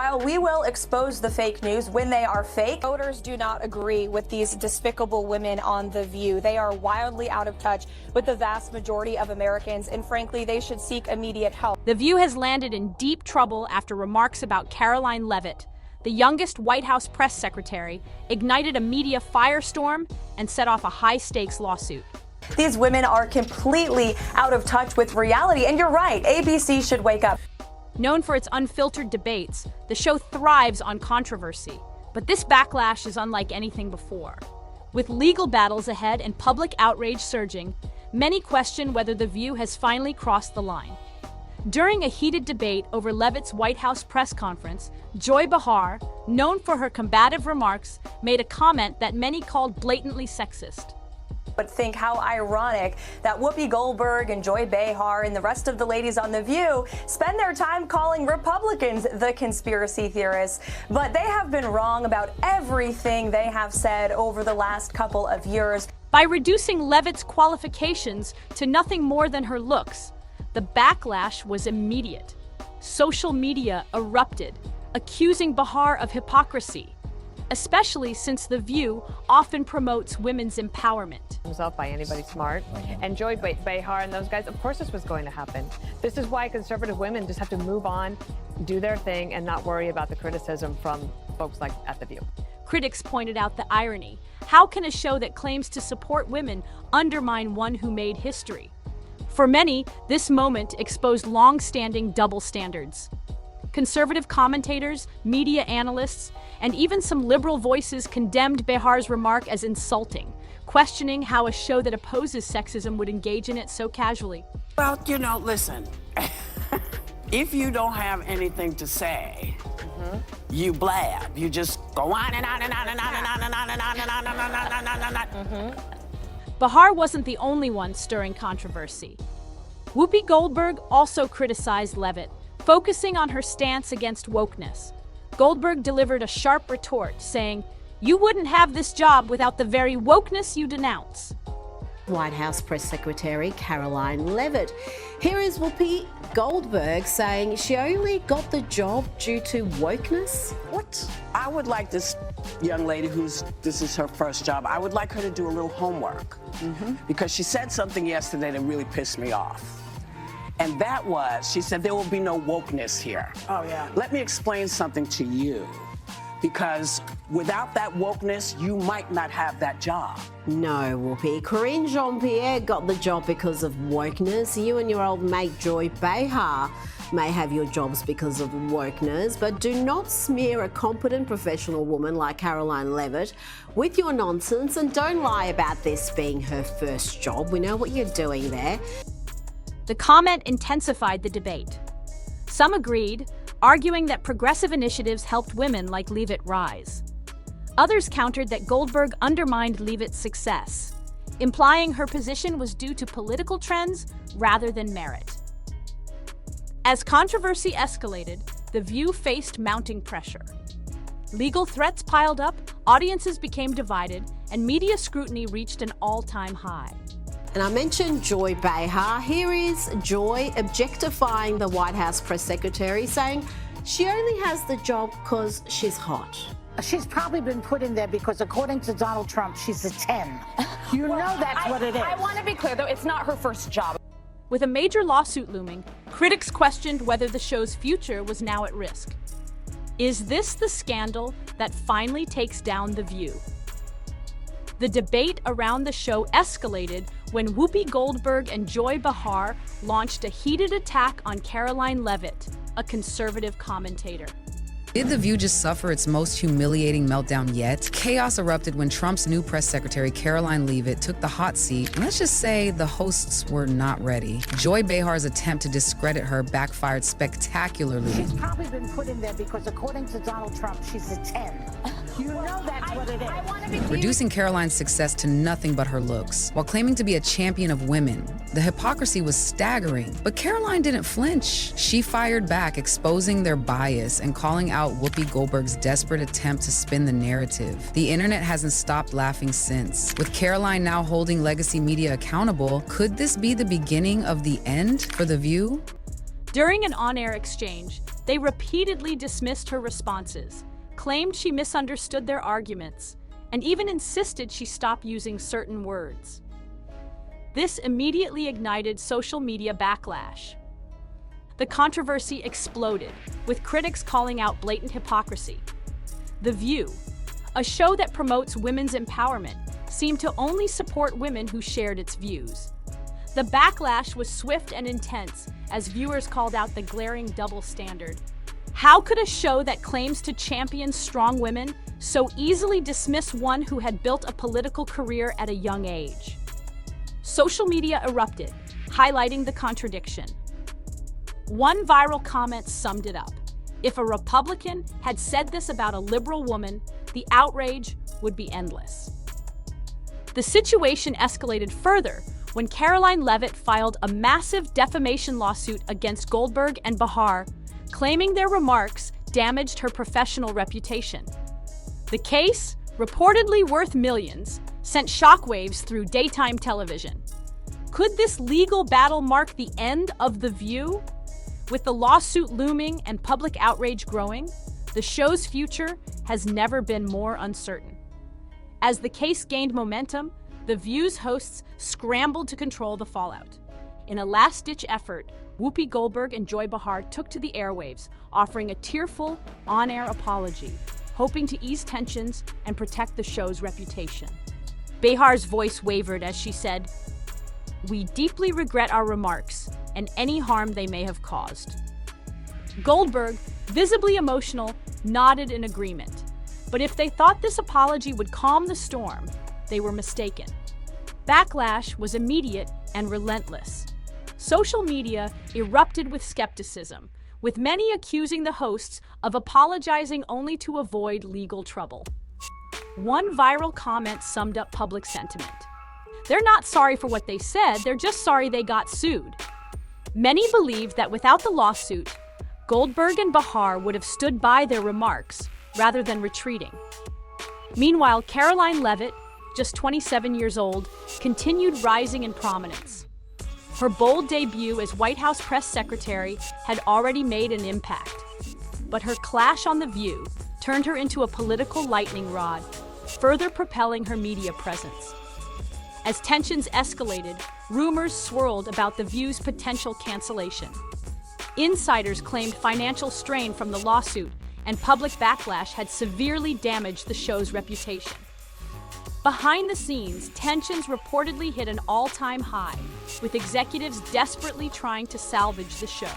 While we will expose the fake news when they are fake, voters do not agree with these despicable women on The View. They are wildly out of touch with the vast majority of Americans, and frankly, they should seek immediate help. The View has landed in deep trouble after remarks about Karoline Leavitt, the youngest White House press secretary, ignited a media firestorm and set off a high-stakes lawsuit. These women are completely out of touch with reality, and you're right, ABC should wake up. Known for its unfiltered debates, the show thrives on controversy, but this backlash is unlike anything before. With legal battles ahead and public outrage surging, many question whether The View has finally crossed the line. During a heated debate over Leavitt's White House press conference, Joy Behar, known for her combative remarks, made a comment that many called blatantly sexist. But think how ironic that Whoopi Goldberg and Joy Behar and the rest of the ladies on The View spend their time calling Republicans the conspiracy theorists. But they have been wrong about everything they have said over the last couple of years. By reducing Leavitt's qualifications to nothing more than her looks, the backlash was immediate. Social media erupted, accusing Behar of hypocrisy, especially since The View often promotes women's empowerment. Himself by anybody smart. And Joy Behar and those guys, of course this was going to happen. This is why conservative women just have to move on, do their thing, and not worry about the criticism from folks like at The View. Critics pointed out the irony. How can a show that claims to support women undermine one who made history? For many, this moment exposed long-standing double standards. Conservative commentators, media analysts, and even some liberal voices condemned Behar's remark as insulting, questioning how a show that opposes sexism would engage in it so casually. Well, you know, listen, if you don't have anything to say, you blab. You just go on and on and on and on and on and on and on and on and on and on and on. Behar wasn't the only one stirring controversy. Whoopi Goldberg also criticized Leavitt, focusing on her stance against wokeness. Goldberg delivered a sharp retort, saying, "You wouldn't have this job without the very wokeness you denounce." White House Press Secretary Karoline Leavitt. Here is Whoopi Goldberg saying she only got the job due to wokeness. What? I would like this young lady this is her first job, I would like her to do a little homework. Because she said something yesterday that really pissed me off. And that was, she said, there will be no wokeness here. Oh, yeah. Let me explain something to you. Because without that wokeness, you might not have that job. No, Whoopi. Corinne Jean-Pierre got the job because of wokeness. You and your old mate Joy Behar may have your jobs because of wokeness, but do not smear a competent professional woman like Karoline Leavitt with your nonsense, and don't lie about this being her first job. We know what you're doing there. The comment intensified the debate. Some agreed, arguing that progressive initiatives helped women like Leavitt rise. Others countered that Goldberg undermined Leavitt's success, implying her position was due to political trends rather than merit. As controversy escalated, The View faced mounting pressure. Legal threats piled up, audiences became divided, and media scrutiny reached an all-time high. And I mentioned Joy Behar. Here is Joy objectifying the White House press secretary, saying she only has the job because she's hot. She's probably been put in there because, according to Donald Trump, she's a 10. You know that's what it is. I want to be clear, though, it's not her first job. With a major lawsuit looming, critics questioned whether the show's future was now at risk. Is this the scandal that finally takes down The View? The debate around the show escalated when Whoopi Goldberg and Joy Behar launched a heated attack on Karoline Leavitt, a conservative commentator. Did The View just suffer its most humiliating meltdown yet? Chaos erupted when Trump's new press secretary, Karoline Leavitt, took the hot seat. And let's just say the hosts were not ready. Joy Behar's attempt to discredit her backfired spectacularly. She's probably been put in there because, according to Donald Trump, she's a 10. You know that's what it is. Reducing Karoline's success to nothing but her looks, while claiming to be a champion of women. The hypocrisy was staggering, but Karoline didn't flinch. She fired back, exposing their bias and calling out Whoopi Goldberg's desperate attempt to spin the narrative. The internet hasn't stopped laughing since. With Karoline now holding legacy media accountable, could this be the beginning of the end for The View? During an on-air exchange, they repeatedly dismissed her responses, claimed she misunderstood their arguments, and even insisted she stop using certain words. This immediately ignited social media backlash. The controversy exploded, with critics calling out blatant hypocrisy. The View, a show that promotes women's empowerment, seemed to only support women who shared its views. The backlash was swift and intense as viewers called out the glaring double standard. How could a show that claims to champion strong women so easily dismiss one who had built a political career at a young age? Social media erupted, highlighting the contradiction. One viral comment summed it up. If a Republican had said this about a liberal woman, the outrage would be endless. The situation escalated further when Karoline Leavitt filed a massive defamation lawsuit against Goldberg and Behar, claiming their remarks damaged her professional reputation. The case, reportedly worth millions, sent shockwaves through daytime television. Could this legal battle mark the end of The View? With the lawsuit looming and public outrage growing, the show's future has never been more uncertain. As the case gained momentum, The View's hosts scrambled to control the fallout. In a last-ditch effort, Whoopi Goldberg and Joy Behar took to the airwaves, offering a tearful, on-air apology, hoping to ease tensions and protect the show's reputation. Behar's voice wavered as she said, "We deeply regret our remarks and any harm they may have caused." Goldberg, visibly emotional, nodded in agreement. But if they thought this apology would calm the storm, they were mistaken. Backlash was immediate and relentless. Social media erupted with skepticism, with many accusing the hosts of apologizing only to avoid legal trouble. One viral comment summed up public sentiment. They're not sorry for what they said, they're just sorry they got sued. Many believed that without the lawsuit, Goldberg and Behar would have stood by their remarks rather than retreating. Meanwhile, Karoline Leavitt, just 27 years old, continued rising in prominence. Her bold debut as White House press secretary had already made an impact. But her clash on The View turned her into a political lightning rod, further propelling her media presence. As tensions escalated, rumors swirled about The View's potential cancellation. Insiders claimed financial strain from the lawsuit and public backlash had severely damaged the show's reputation. Behind the scenes, tensions reportedly hit an all-time high, with executives desperately trying to salvage the show.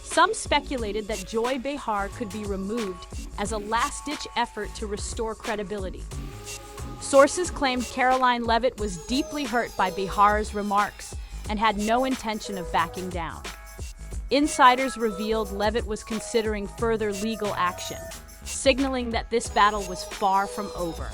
Some speculated that Joy Behar could be removed as a last-ditch effort to restore credibility. Sources claimed Karoline Leavitt was deeply hurt by Behar's remarks and had no intention of backing down. Insiders revealed Leavitt was considering further legal action, signaling that this battle was far from over.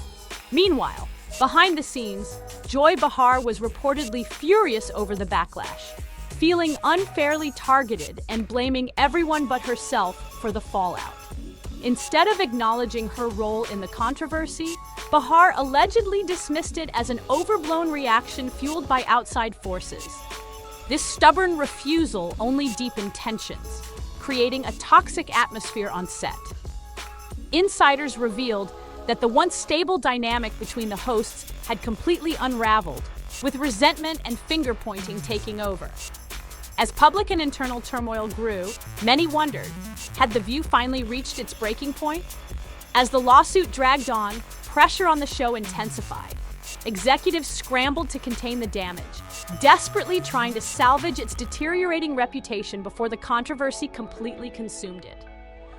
Meanwhile, behind the scenes, Joy Behar was reportedly furious over the backlash, feeling unfairly targeted and blaming everyone but herself for the fallout. Instead of acknowledging her role in the controversy, Behar allegedly dismissed it as an overblown reaction fueled by outside forces. This stubborn refusal only deepened tensions, creating a toxic atmosphere on set. Insiders revealed that the once stable dynamic between the hosts had completely unraveled, with resentment and finger-pointing taking over. As public and internal turmoil grew, many wondered, had The View finally reached its breaking point? As the lawsuit dragged on, pressure on the show intensified. Executives scrambled to contain the damage, desperately trying to salvage its deteriorating reputation before the controversy completely consumed it.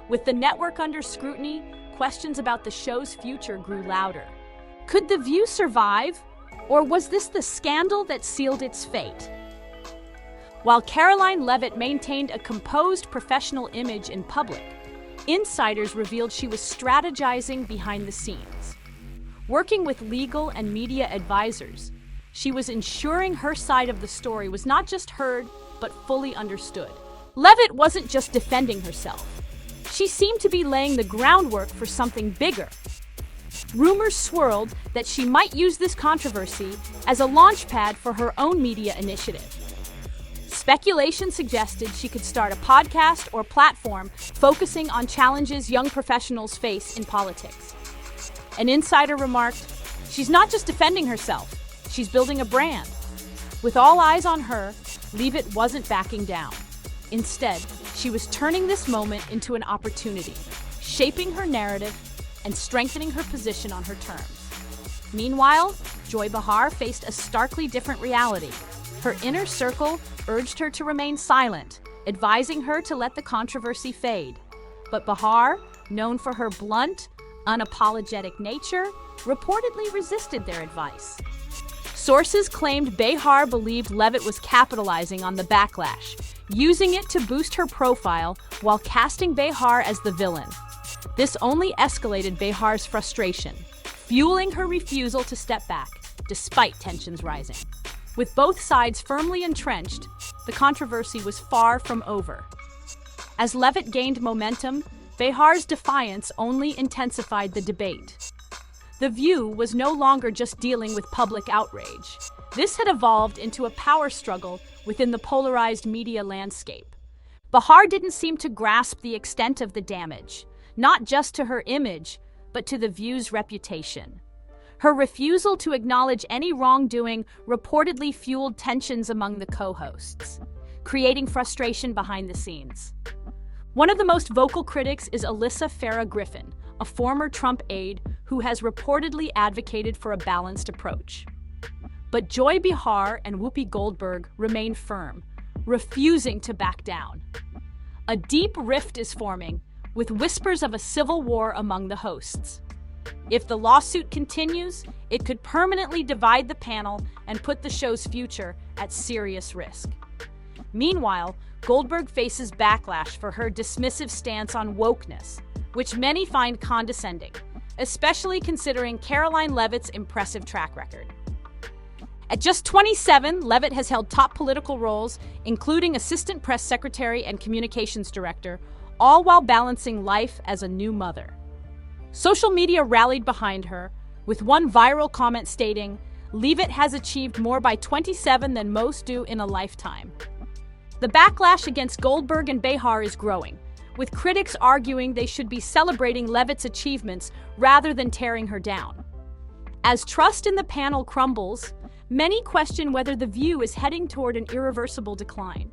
With the network under scrutiny, questions about the show's future grew louder. Could The View survive? Or was this the scandal that sealed its fate? While Karoline Leavitt maintained a composed professional image in public, insiders revealed she was strategizing behind the scenes. Working with legal and media advisors, she was ensuring her side of the story was not just heard, but fully understood. Leavitt wasn't just defending herself. She seemed to be laying the groundwork for something bigger. Rumors swirled that she might use this controversy as a launchpad for her own media initiative. Speculation suggested she could start a podcast or platform focusing on challenges young professionals face in politics. An insider remarked, "She's not just defending herself, she's building a brand." With all eyes on her, Leavitt wasn't backing down. Instead, she was turning this moment into an opportunity, shaping her narrative and strengthening her position on her terms. Meanwhile, Joy Behar faced a starkly different reality. Her inner circle urged her to remain silent, advising her to let the controversy fade. But Behar, known for her blunt, unapologetic nature, reportedly resisted their advice. Sources claimed Behar believed Leavitt was capitalizing on the backlash, using it to boost her profile while casting Behar as the villain. This only escalated Behar's frustration, fueling her refusal to step back, despite tensions rising. With both sides firmly entrenched, the controversy was far from over. As Leavitt gained momentum, Behar's defiance only intensified the debate. The View was no longer just dealing with public outrage. This had evolved into a power struggle within the polarized media landscape. Behar didn't seem to grasp the extent of the damage, not just to her image, but to the View's reputation. Her refusal to acknowledge any wrongdoing reportedly fueled tensions among the co-hosts, creating frustration behind the scenes. One of the most vocal critics is Alyssa Farah Griffin, a former Trump aide who has reportedly advocated for a balanced approach. But Joy Behar and Whoopi Goldberg remain firm, refusing to back down. A deep rift is forming, with whispers of a civil war among the hosts. If the lawsuit continues, it could permanently divide the panel and put the show's future at serious risk. Meanwhile, Goldberg faces backlash for her dismissive stance on wokeness, which many find condescending, especially considering Karoline Leavitt's impressive track record. At just 27, Leavitt has held top political roles, including assistant press secretary and communications director, all while balancing life as a new mother. Social media rallied behind her, with one viral comment stating, "Leavitt has achieved more by 27 than most do in a lifetime." The backlash against Goldberg and Behar is growing, with critics arguing they should be celebrating Leavitt's achievements rather than tearing her down. As trust in the panel crumbles, many question whether The View is heading toward an irreversible decline.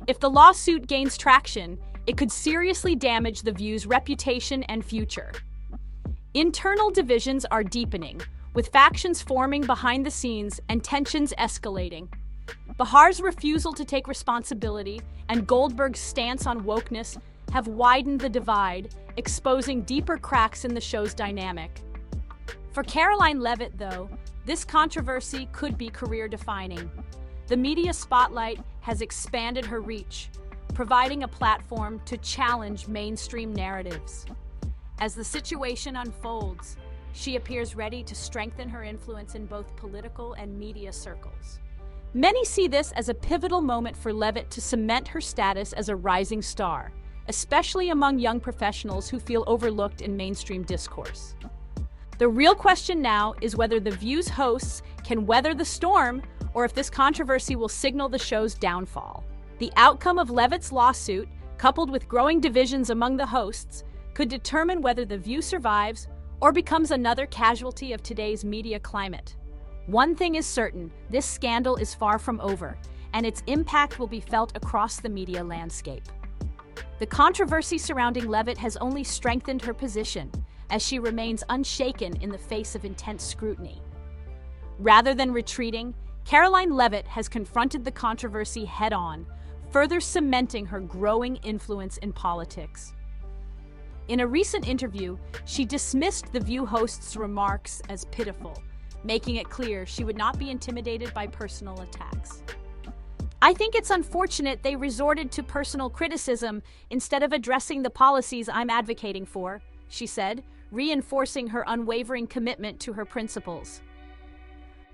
If the lawsuit gains traction, it could seriously damage The View's reputation and future. Internal divisions are deepening, with factions forming behind the scenes and tensions escalating. Behar's refusal to take responsibility and Goldberg's stance on wokeness have widened the divide, exposing deeper cracks in the show's dynamic. For Karoline Leavitt, though, this controversy could be career-defining. The media spotlight has expanded her reach, providing a platform to challenge mainstream narratives. As the situation unfolds, she appears ready to strengthen her influence in both political and media circles. Many see this as a pivotal moment for Leavitt to cement her status as a rising star, especially among young professionals who feel overlooked in mainstream discourse. The real question now is whether The View's hosts can weather the storm, or if this controversy will signal the show's downfall. The outcome of Leavitt's lawsuit, coupled with growing divisions among the hosts, could determine whether The View survives or becomes another casualty of today's media climate. One thing is certain, this scandal is far from over, and its impact will be felt across the media landscape. The controversy surrounding Leavitt has only strengthened her position, as she remains unshaken in the face of intense scrutiny. Rather than retreating, Karoline Leavitt has confronted the controversy head-on, further cementing her growing influence in politics. In a recent interview, she dismissed The View host's remarks as pitiful, making it clear she would not be intimidated by personal attacks. "I think it's unfortunate they resorted to personal criticism instead of addressing the policies I'm advocating for," she said, reinforcing her unwavering commitment to her principles.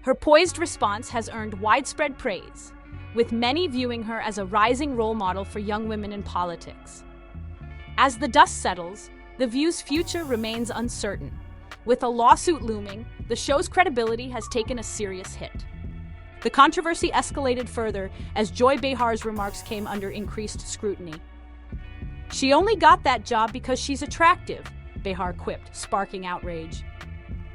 Her poised response has earned widespread praise, with many viewing her as a rising role model for young women in politics. As the dust settles, The View's future remains uncertain. With a lawsuit looming, the show's credibility has taken a serious hit. The controversy escalated further as Joy Behar's remarks came under increased scrutiny. "She only got that job because she's attractive," Behar quipped, sparking outrage.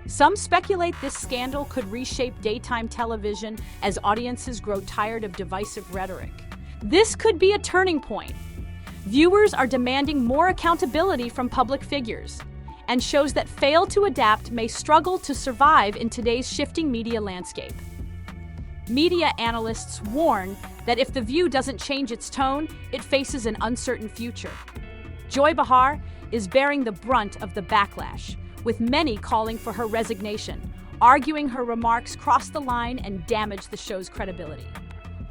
Some speculate this scandal could reshape daytime television as audiences grow tired of divisive rhetoric. This could be a turning point. Viewers are demanding more accountability from public figures, and shows that fail to adapt may struggle to survive in today's shifting media landscape. Media analysts warn that if The View doesn't change its tone, it faces an uncertain future. Joy Behar is bearing the brunt of the backlash, with many calling for her resignation, arguing her remarks crossed the line and damaged the show's credibility.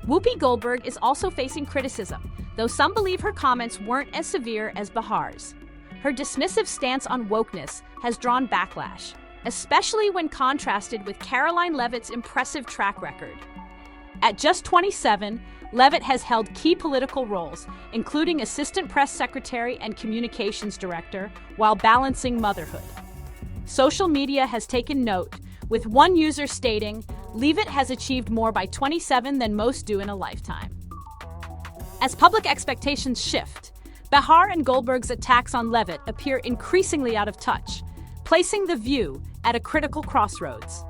Whoopi Goldberg is also facing criticism, though some believe her comments weren't as severe as Behar's. Her dismissive stance on wokeness has drawn backlash, especially when contrasted with Karoline Leavitt's impressive track record. At just 27, Leavitt has held key political roles, including assistant press secretary and communications director, while balancing motherhood. Social media has taken note, with one user stating, "Leavitt has achieved more by 27 than most do in a lifetime." As public expectations shift, Behar and Goldberg's attacks on Leavitt appear increasingly out of touch, placing The View at a critical crossroads.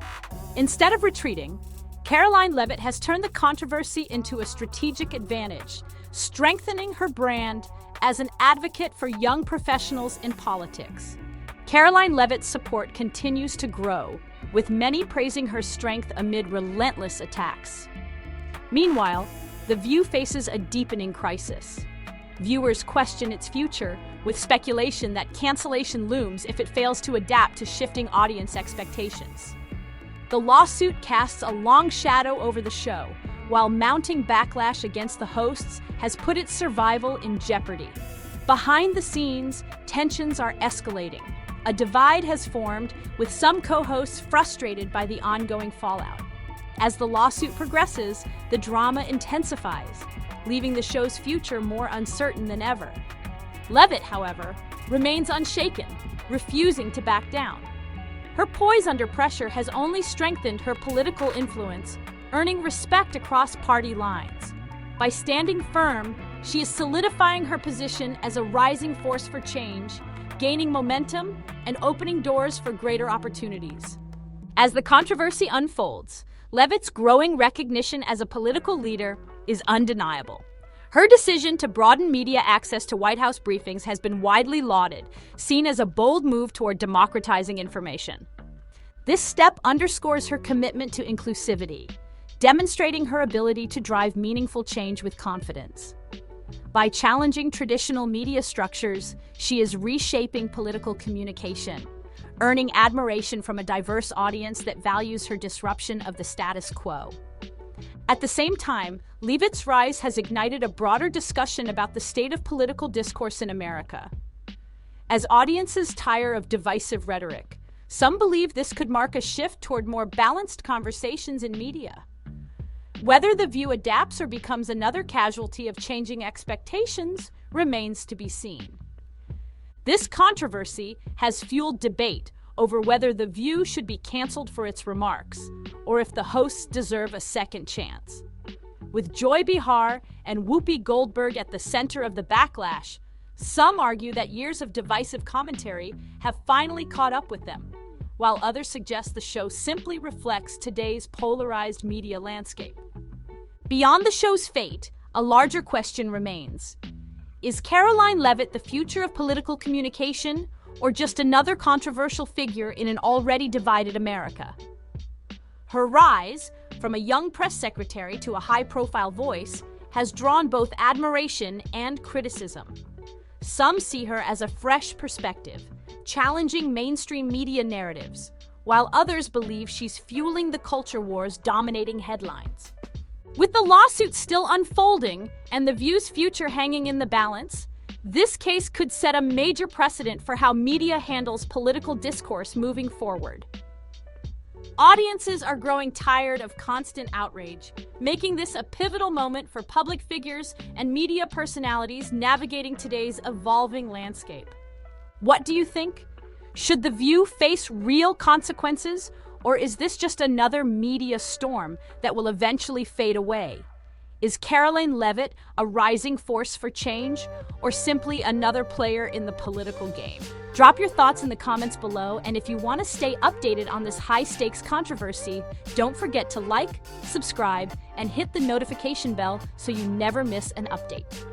Instead of retreating, Karoline Leavitt has turned the controversy into a strategic advantage, strengthening her brand as an advocate for young professionals in politics. Karoline Leavitt's support continues to grow, with many praising her strength amid relentless attacks. Meanwhile, The View faces a deepening crisis. Viewers question its future, with speculation that cancellation looms if it fails to adapt to shifting audience expectations. The lawsuit casts a long shadow over the show, while mounting backlash against the hosts has put its survival in jeopardy. Behind the scenes, tensions are escalating. A divide has formed, with some co-hosts frustrated by the ongoing fallout. As the lawsuit progresses, the drama intensifies, leaving the show's future more uncertain than ever. Leavitt, however, remains unshaken, refusing to back down. Her poise under pressure has only strengthened her political influence, earning respect across party lines. By standing firm, she is solidifying her position as a rising force for change, gaining momentum and opening doors for greater opportunities. As the controversy unfolds, Leavitt's growing recognition as a political leader is undeniable. Her decision to broaden media access to White House briefings has been widely lauded, seen as a bold move toward democratizing information. This step underscores her commitment to inclusivity, demonstrating her ability to drive meaningful change with confidence. By challenging traditional media structures, she is reshaping political communication, earning admiration from a diverse audience that values her disruption of the status quo. At the same time, Leavitt's rise has ignited a broader discussion about the state of political discourse in America. As audiences tire of divisive rhetoric, some believe this could mark a shift toward more balanced conversations in media. Whether The View adapts or becomes another casualty of changing expectations remains to be seen. This controversy has fueled debate over whether The View should be canceled for its remarks, or if the hosts deserve a second chance. With Joy Behar and Whoopi Goldberg at the center of the backlash, some argue that years of divisive commentary have finally caught up with them, while others suggest the show simply reflects today's polarized media landscape. Beyond the show's fate, a larger question remains. Is Karoline Leavitt the future of political communication, or just another controversial figure in an already divided America? Her rise, from a young press secretary to a high-profile voice, has drawn both admiration and criticism. Some see her as a fresh perspective, challenging mainstream media narratives, while others believe she's fueling the culture wars dominating headlines. With the lawsuit still unfolding and The View's future hanging in the balance, this case could set a major precedent for how media handles political discourse moving forward. Audiences are growing tired of constant outrage, making this a pivotal moment for public figures and media personalities navigating today's evolving landscape. What do you think? Should The View face real consequences, Or is this just another media storm that will eventually fade away? Is Karoline Leavitt a rising force for change, or simply another player in the political game? Drop your thoughts in the comments below, and if you want to stay updated on this high-stakes controversy, don't forget to like, subscribe, and hit the notification bell so you never miss an update.